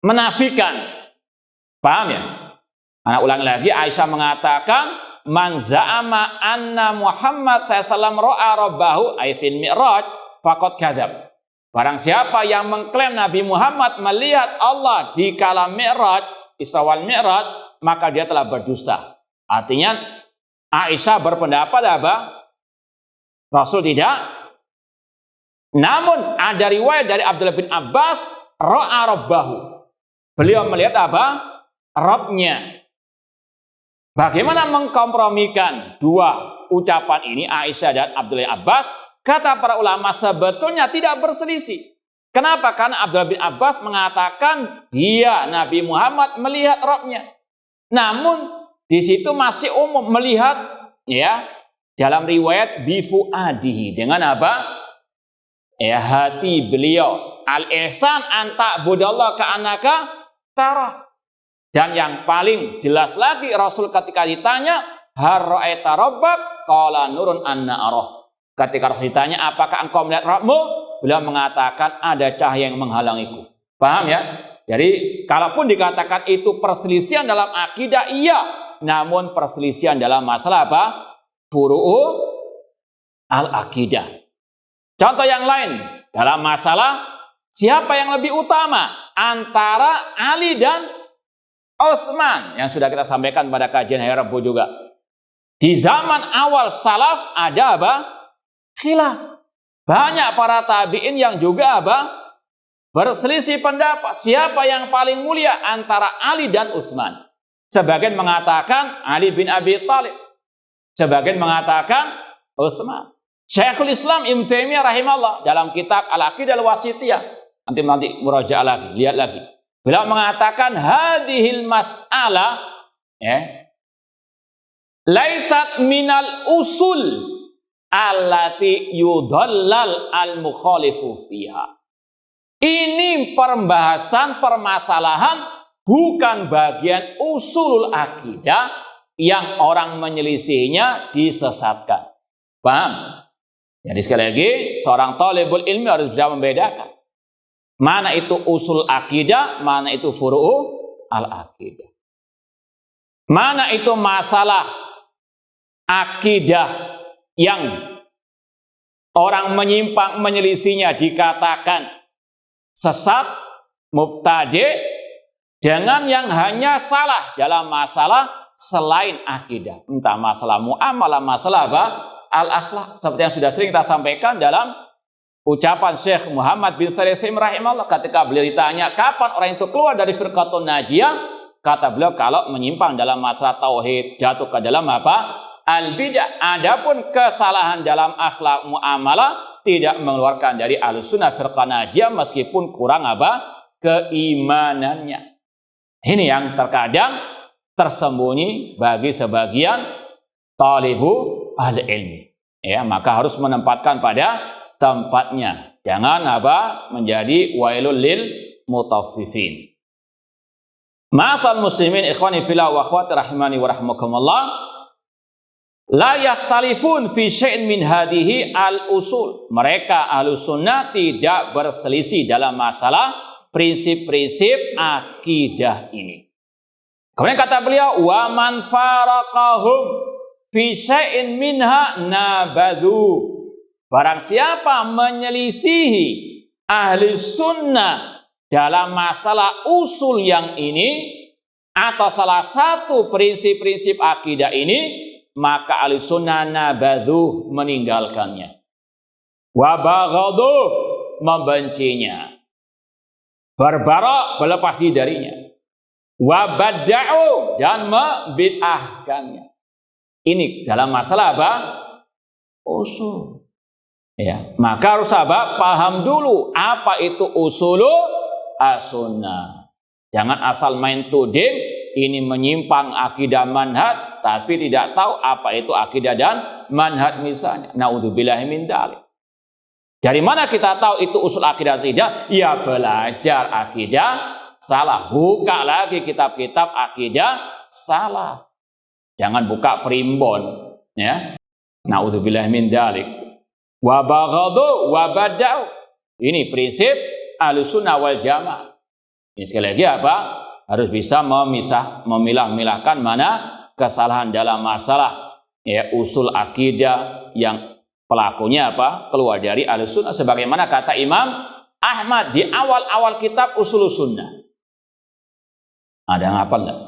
Menafikan. Paham ya? Anak ulang lagi, Aisyah mengatakan man za'ama anna Muhammad sallallahu ra'a rabbahu ay fil mi'raj faqad kadzab. Barang siapa yang mengklaim Nabi Muhammad melihat Allah di kala Mi'raj, Isra wal Mi'raj, maka dia telah berdusta. Artinya Aisyah berpendapat apa? Rasul tidak. Namun ada riwayat dari Abdullah bin Abbas, ra'a rabbahu. Beliau melihat apa? Rabbnya. Bagaimana mengkompromikan dua ucapan ini, Aisyah dan Abdullah bin Abbas? Kata para ulama sebetulnya tidak berselisih. Kenapa? Karena Abdullah bin Abbas mengatakan dia Nabi Muhammad melihat Rabbnya. Namun di situ masih umum melihat ya dalam riwayat bifuadihi, dengan apa? Hati beliau. Al-ihsan anta budallah ka'annaka tara. Dan yang paling jelas lagi Rasul ketika ditanya, har ra'aita rabbak? Qala nurun anna arah. Ketika Rasul ditanya, apakah engkau melihat Rabbmu? Beliau mengatakan, ada cahaya yang menghalangiku. Paham ya? Jadi kalaupun dikatakan itu perselisihan dalam akidah, iya. Namun perselisihan dalam masalah apa? Furu'u al-akidah. Contoh yang lain, dalam masalah siapa yang lebih utama antara Ali dan Utsman, yang sudah kita sampaikan pada kajian hari Rabu juga. Di zaman awal salaf ada apa? Khilaf. Banyak para tabi'in yang juga apa? Berselisih pendapat. Siapa yang paling mulia antara Ali dan Utsman? Sebagian mengatakan Ali bin Abi Thalib. Sebagian mengatakan Utsman. Syekhul Islam Ibnu Taimiyah rahimahullah dalam kitab Al-Aqidah Al-Wasithiyah, nanti murajaah lagi, lihat lagi. Beliau mengatakan hadhil mas'alah laisat minal usul allati yudhallal al-mukhalifu fiha. Ini permasalahan bukan bagian usulul akidah yang orang menyelisihinya disesatkan. Paham? Jadi sekali lagi, seorang talibul ilmi harus bisa membedakan mana itu usul akidah, mana itu furu'u al-akidah. Mana itu masalah akidah yang orang menyimpang menyelisihinya dikatakan sesat, mubtadi', dengan yang hanya salah dalam masalah selain akidah. Entah masalah muamalah, masalah apa? Al-akhlak. Seperti yang sudah sering kita sampaikan dalam ucapan Syekh Muhammad bin Shalih rahimahullah ketika beliau ditanya kapan orang itu keluar dari firqatun najiyah, kata beliau kalau menyimpang dalam masalah tauhid, jatuh ke dalam apa? Al-bidah. Adapun kesalahan dalam akhlak muamalah tidak mengeluarkan dari Ahlussunnah firqah najiyah meskipun kurang apa? Keimanannya. Ini yang terkadang tersembunyi bagi sebagian talibu al-ilmi. Ya, maka harus menempatkan pada tempatnya. Jangan apa? Menjadi wailul lil mutaffifin. Ma'asal muslimin ikhwani fillah wa akhwati rahimani wa rahmakumullah. La yakhtalifun fi syai'in min hadhihi al-usul. Mereka Ahlussunnah tidak berselisih dalam masalah prinsip-prinsip akidah ini. Kemudian kata beliau, wa man faraqahum fi syai'in minha nabadhu. Barang siapa menyelisihi ahli sunnah dalam masalah usul yang ini atau salah satu prinsip-prinsip akidah ini, maka ahli sunnah nabadhu, meninggalkannya. Wa baghadhu, membencinya. Berbara, berlepas diri darinya. Wa badda'u, dan membid'ahkannya. Ini dalam masalah apa? Usul. Ya, maka harus apa? Paham dulu apa itu usulu as-sunnah. Jangan asal main tuding, ini menyimpang akidah manhaj, tapi tidak tahu apa itu akidah dan manhaj misalnya. Naudzubillahi min dzalik. Dari mana kita tahu itu usul akidah tidak? Ya belajar akidah salah. Buka lagi kitab-kitab akidah salah. Jangan buka primbon, ya. Naudzubillahi min dzalik. Wa baghadhu wa bada'u. Ini prinsip Ahlussunnah wal Jamaah. Ini sekali lagi apa? Harus bisa memilah-milahkan mana kesalahan dalam masalah ya usul akidah yang pelakunya apa? Keluar dari Ahlussunnah, sebagaimana kata Imam Ahmad di awal-awal kitab Ushulus Sunnah. Ada yang hafal enggak?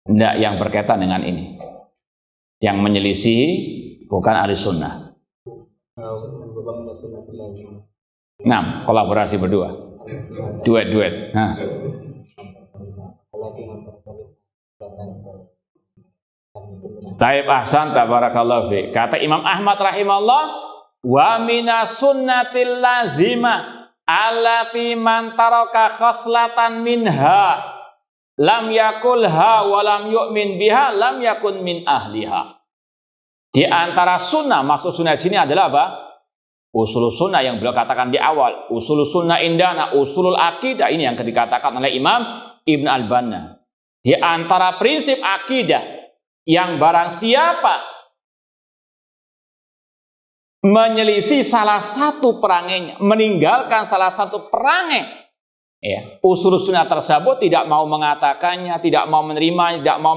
Enggak, yang berkaitan dengan ini. Yang menyelisihi bukan Ahlussunnah. Nah, kolaborasi berdua. Duet. Nah. Taib ahsan tabarakallahu fi. Kata Imam Ahmad rahimahullah, wa minas sunnatil lazima allati man taraka khoslatan minha lam yakulha wa lam yu'min biha lam yakun min ahliha. Di antara sunnah, maksud sunnah di sini adalah apa? Usul sunnah yang beliau katakan di awal. Usul sunnah indana, usulul akidah, ini yang dikatakan oleh Imam Ibn Al-Banna. Di antara prinsip akidah yang barang siapa menyelisih salah satu perangainya, meninggalkan salah satu perangai, ya, usul sunnah tersebut tidak mau mengatakannya, tidak mau menerimanya, tidak mau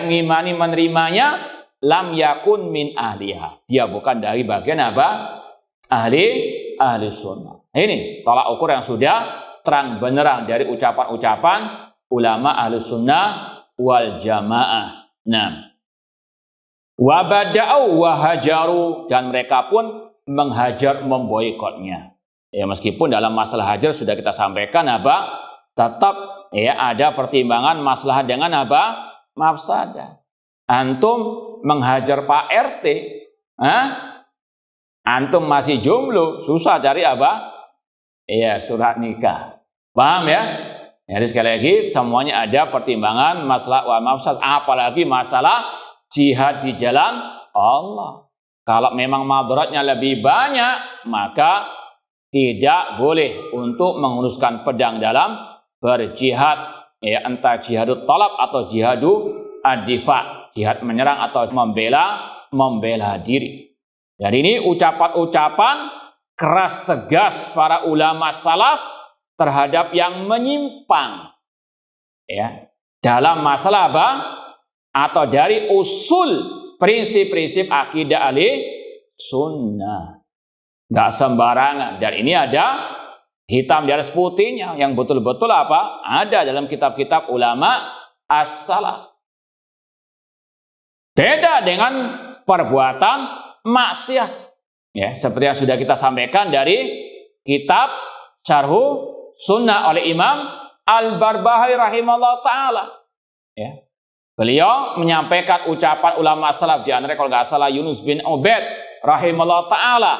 ngimani menerimanya, lam yakun min ahliha. Dia bukan dari bagian apa? Ahli sunnah. Ini tolak ukur yang sudah terang benderang dari ucapan-ucapan ulama ahli sunnah wal jamaah. Nah, wabada'u wahajaru, dan mereka pun menghajar, memboikotnya. Ya, meskipun dalam masalah hajar sudah kita sampaikan apa? Tetap ya ada pertimbangan masalah dengan apa? Mafsadah. Antum menghajar Pak RT, antum masih jomblo, susah cari apa? Iya, surat nikah. Paham ya? Jadi sekali lagi semuanya ada pertimbangan masalah wa mafsad, apalagi masalah jihad di jalan Allah. Kalau memang madaratnya lebih banyak, maka tidak boleh untuk menguruskan pedang dalam berjihad, ya, entah jihadut talab atau jihadu ad-difa, jihad menyerang atau membela diri. Dan ini ucapan-ucapan keras tegas para ulama salaf terhadap yang menyimpang, ya, dalam masalah apa? Atau dari usul prinsip-prinsip akidah ahli sunnah. Nggak sembarangan. Dan ini ada hitam di atas putihnya yang betul-betul apa? Ada dalam kitab-kitab ulama as-salaf. Beda dengan perbuatan maksiat, ya, seperti yang sudah kita sampaikan dari kitab Syarhu Sunnah oleh Imam Al-Barbahari rahimahullah ta'ala, ya. Beliau menyampaikan ucapan ulama salaf, di antara kalau nggak salah Yunus bin Ubaid rahimahullah ta'ala.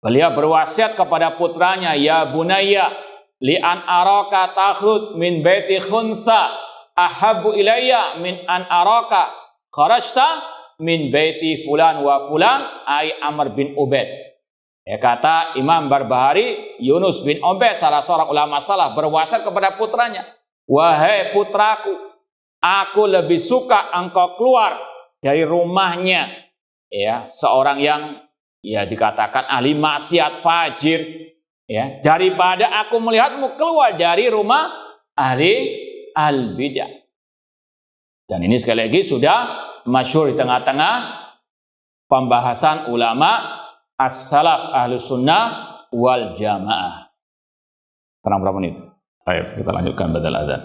Beliau berwasiat kepada putranya, ya bunayya li an araka takhud min baiti khuntha ahabbu ilayya min an araka kharajta min baiti fulan wa fulan, ay Amr bin Ubaid. Ya, kata Imam Barbahari, Yunus bin Ubaid salah seorang ulama salaf berwasiat kepada putranya, wahai putraku, aku lebih suka engkau keluar dari rumahnya, ya, seorang yang ya dikatakan ahli maksiat fajir, ya, daripada aku melihatmu keluar dari rumah ahli al-bidah. Dan ini sekali lagi sudah masyhur di tengah-tengah pembahasan ulama as-salaf ahlus sunnah wal jamaah. Terang berapa menit? Baik, kita lanjutkan badal adzan.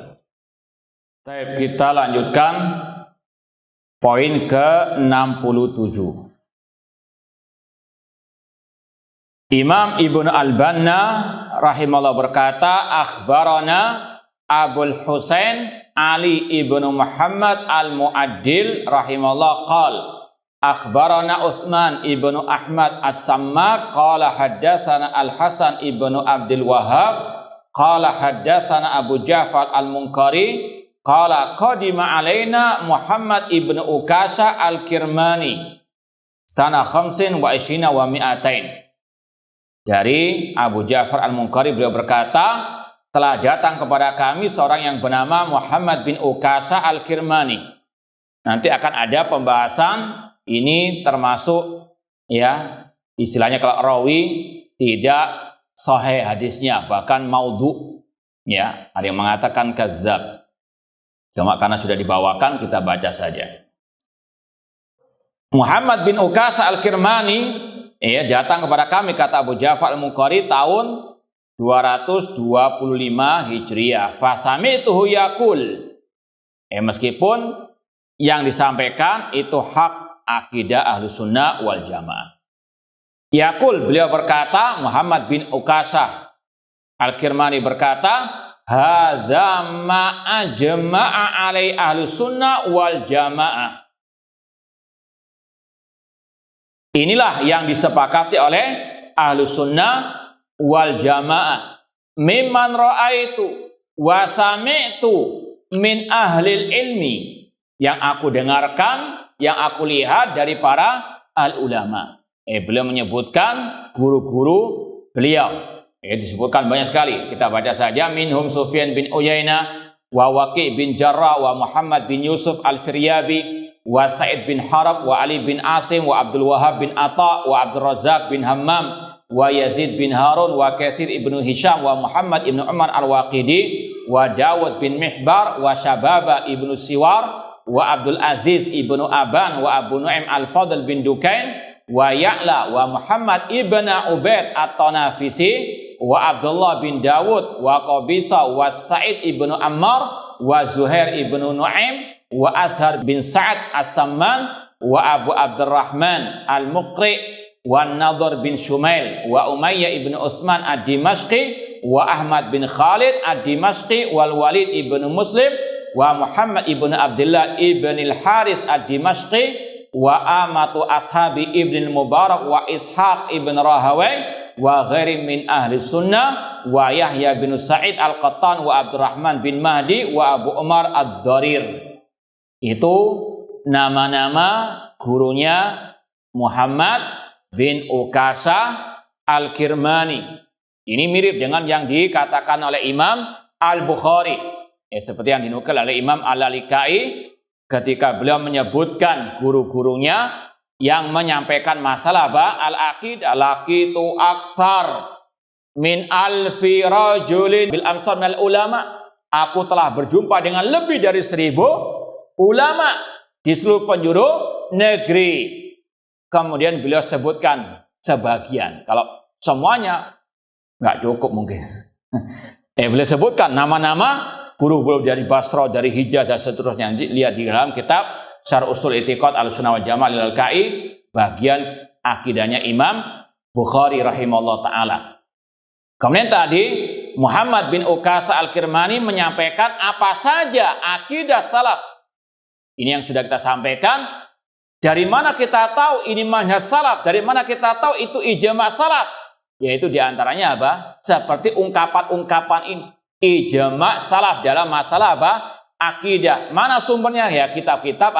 Baik, kita lanjutkan poin ke-67. Imam Ibnu Al-Banna rahimahullah berkata, akhbarana Abul Husain Ali ibnu Muhammad al-Mu'addil rahimahullah qala akhbarana Utsman ibnu Ahmad as-Sammak qala haddatsana Al-Hasan ibnu Abdul Wahhab qala haddatsana Abu Ja'far al-Munkari qala qadima alaina Muhammad ibnu Ukasha al-Kirmani sana 25 wa mi'atain. Dari Abu Ja'far al-Munkari beliau berkata, telah datang kepada kami seorang yang bernama Muhammad bin Ukasha al-Kirmani. Nanti akan ada pembahasan ini, termasuk ya istilahnya kalau rawi tidak sahih hadisnya, bahkan maudhu, ya, ada yang mengatakan kadzdzab. Cuma karena sudah dibawakan kita baca saja. Muhammad bin Ukasha al-Kirmani ya datang kepada kami, kata Abu Ja'far al-Munkari, tahun 225 Hijriah. Fasami'tuhu yaqul. Meskipun yang disampaikan itu hak akidah Ahlus Sunnah wal Jamaah. Yaqul, beliau berkata, Muhammad bin Ukasha Al-Kirmani berkata, hadza ma ajma'a alai Ahlus Sunnah wal Jamaah. Inilah yang disepakati oleh Ahlus Sunnah wal Jamaah, mimman ra'aitu, wa sami'tu min ahlil ilmi, yang aku dengarkan, yang aku lihat dari para al-ulama. Beliau menyebutkan guru-guru beliau. Disebutkan banyak sekali. Kita baca saja, minhum Sufyan bin Uyainah, wa Waqi' bin Jarrah, wa Muhammad bin Yusuf al-Firyabi, wa Sa'id bin Harab, wa Ali bin Asim, wa Abdul Wahab bin Atha, wa Abdul Razak bin Hammam, wa Yazid bin Harun, wa Katsir ibnu Hisham, wa Muhammad ibnu Umar al-Waqidi, wa Dawud bin Mihbar, wa Syababa ibnu Siwar, wa Abdul Aziz ibnu Aban, wa Abu Nu'aim al-Fadl bin Dukain, wa Ya'la, wa Muhammad ibn Ubaid at-Tanafisi, wa Abdullah bin Dawud, wa Qabisa, wa Sa'id ibnu Ammar, wa Zuhair ibnu Nu'aim, wa Azhar bin Sa'ad as-Samman, wa Abu Abdurrahman al-Muqri, wa Nadhr bin Shumail, wa Umayyah ibnu Utsman ad-Dimashqi, wa Ahmad bin Khalid ad-Dimashqi, wal Walid ibnu Muslim, wa Muhammad ibnu Abdullah ibn al-Harith ad-Dimashqi, wa amatu ashabi ibn al-Mubarak, wa Ishaq ibn Rahawai, wa ghairi min ahli sunnah, wa Yahya bin Sa'id al-Qattan, wa Abdurrahman bin Mahdi, wa Abu Umar ad-Darir. Itu nama-nama gurunya Muhammad bin Ukasha al-Kirmani. Ini mirip dengan yang dikatakan oleh Imam Al-Bukhari. Seperti yang dinukil oleh Imam Al-Lalikai ketika beliau menyebutkan guru-gurunya yang menyampaikan masalah al-aqidah, laqitu aktsar min alfi rajulin bil amsar minal ulama. Aku telah berjumpa dengan lebih dari 1000 ulama di seluruh penjuru negeri. Kemudian beliau sebutkan sebagian. Kalau semuanya nggak cukup mungkin. Beliau sebutkan nama-nama guru-guru dari Basra, dari Hijaz dan seterusnya. Lihat di dalam kitab Syarh Ushul I'tiqad Ahlussunnah wal Jamaah Al-Lalikai, bagian akidahnya Imam Bukhari rahimahullah taala. Kemudian tadi Muhammad bin Ukasha al-Kirmani menyampaikan apa saja akidah salaf. Ini yang sudah kita sampaikan. Dari mana kita tahu ini manhaj salaf? Dari mana kita tahu itu ijma' salaf? Yaitu diantaranya apa? Seperti ungkapan-ungkapan ini. Ijma' salaf dalam masalah apa? Akidah. Mana sumbernya? Ya kitab-kitab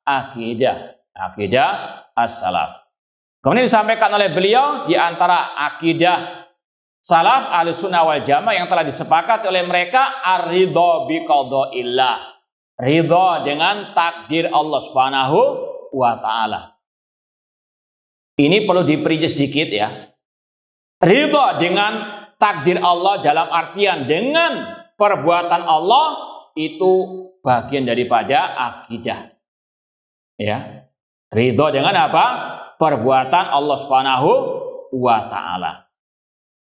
akidah. Akidah as-salaf. Kemudian disampaikan oleh beliau di antara akidah salaf Ahlussunnah wal Jamaah yang telah disepakati oleh mereka ar-ridha bi qadaillah. Ridha dengan takdir Allah Subhanahu wa taala. Ini perlu diperinci sedikit ya. Ridha dengan takdir Allah dalam artian dengan perbuatan Allah itu bagian daripada akidah. Ya. Ridha dengan apa? Perbuatan Allah Subhanahu wa taala.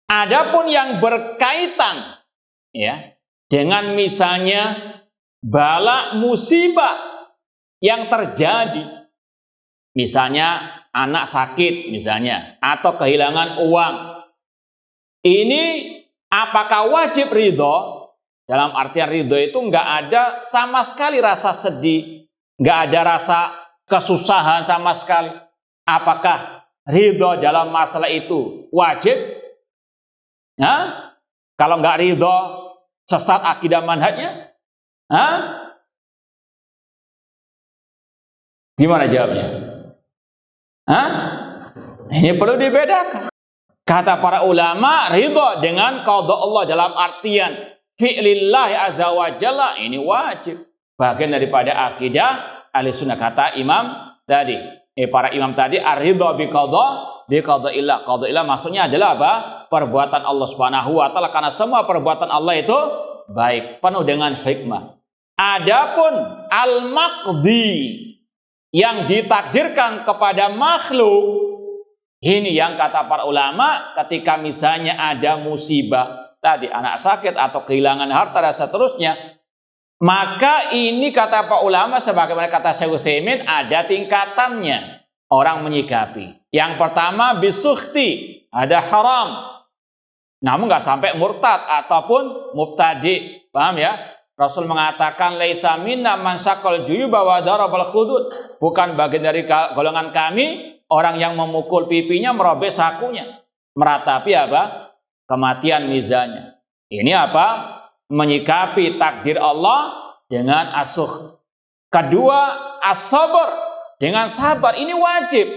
Adapun yang berkaitan ya dengan misalnya bala musibah yang terjadi, misalnya anak sakit misalnya atau kehilangan uang, ini apakah wajib ridho? Dalam artian ridho itu nggak ada sama sekali rasa sedih, nggak ada rasa kesusahan sama sekali. Apakah ridho dalam masalah itu wajib? Hah? Kalau nggak ridho, sesat akidah manhajnya? Hah? Gimana jawabnya? Hah? Ini perlu dibedakan. Kata para ulama, ridho dengan qada Allah dalam artian fi'lillahi azza wa jalla ini wajib. Bagian daripada akidah Ahlussunnah, kata imam tadi. Para imam tadi ar-ridha bi qadaillah. Qadaillah maksudnya adalah apa? Perbuatan Allah Subhanahu wa taala, karena semua perbuatan Allah itu baik, penuh dengan hikmah. Adapun al-maqdi yang ditakdirkan kepada makhluk, ini yang kata para ulama ketika misalnya ada musibah tadi, anak sakit atau kehilangan harta dan seterusnya, maka ini kata para ulama sebagaimana kata Syekh Utsaimin ada tingkatannya orang menyikapi. Yang pertama bisukhti, ada haram. Namun nggak sampai murtad ataupun mubtadi. Paham ya? Rasul mengatakan laisa minna man syaqal juyuba wa darabal khudud. Bukan bagian dari golongan kami orang yang memukul pipinya, merobek sakunya, meratapi apa? Kematian mizannya. Ini apa? menyikapi takdir Allah dengan as-sukh. Kedua, as-sabar, dengan sabar. Ini wajib.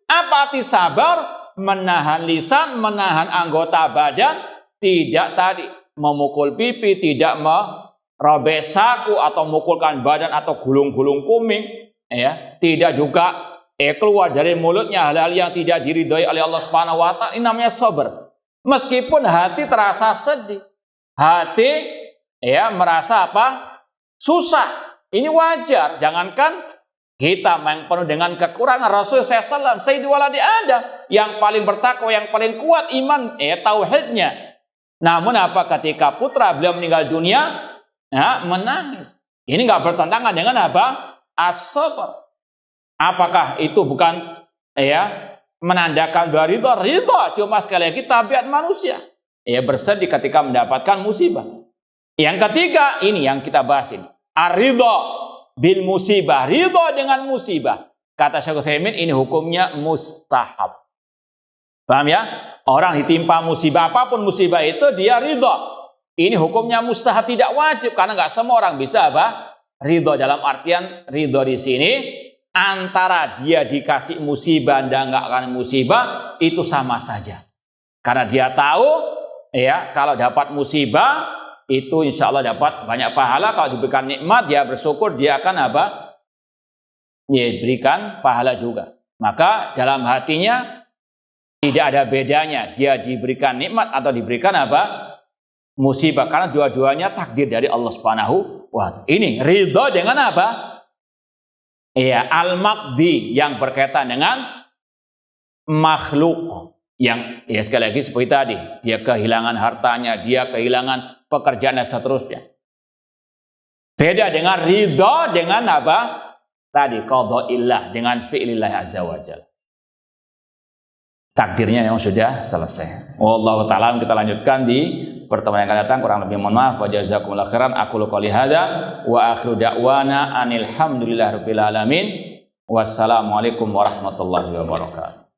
Apa arti sabar? Menahan lisan, menahan anggota badan, tidak tadi memukul pipi, tidak merobek saku atau memukulkan badan atau gulung-gulung kuming, ya. Tidak juga keluar dari mulutnya hal-hal yang tidak diridhoi oleh Allah Subhanahu wa taala. Ini namanya sabar. Meskipun hati terasa sedih, hati ya merasa apa? Susah. Ini wajar. Jangankan kita yang penuh dengan kekurangan. Rasul SAW, Sayyidul Waladi Adam, yang paling bertakwa, yang paling kuat iman, tauhidnya. Namun apa ketika putra beliau meninggal dunia, ya, menangis. Ini nggak bertentangan dengan apa? As-sabar. Apakah itu bukan menandakan bahwa ridha? Cuma sekali lagi tabiat manusia. Bersedih ketika mendapatkan musibah. Yang ketiga, ini yang kita bahas ini. Ar-ridha bil musibah, ridha dengan musibah. Kata Syekh Utsaimin, ini hukumnya mustahab. Paham ya? Orang ditimpa musibah, apapun musibah itu, dia ridha. Ini hukumnya mustahab, tidak wajib, karena nggak semua orang bisa apa? Ridha. Dalam artian ridha di sini antara dia dikasih musibah dan nggak akan musibah itu sama saja. Karena dia tahu ya kalau dapat musibah itu insya Allah dapat banyak pahala. Kalau diberikan nikmat, dia bersyukur, dia akan apa? Ya, diberikan pahala juga. Maka dalam hatinya tidak ada bedanya dia diberikan nikmat atau diberikan apa? Musibah. Karena dua-duanya takdir dari Allah Subhanahu wa ta'ala. Ini ridha dengan apa? Ya, al-maqdi, yang berkaitan dengan makhluk. Yang ya sekali lagi seperti tadi, dia kehilangan hartanya, dia kehilangan pekerjaan dan seterusnya. Beda dengan ridha dengan apa? Tadi qada'illah, dengan fi'lillah azza wa jalla. Takdirnya memang sudah selesai. Wallahu ta'ala, kita lanjutkan di pertemuan yang akan datang. Kurang lebih mohon maaf. Wa jazakumullahu khairan. Aqulu qouli hadza wa akhiru da'wana anil hamdulillahirabbil alamin. Wassalamualaikum warahmatullahi wabarakatuh.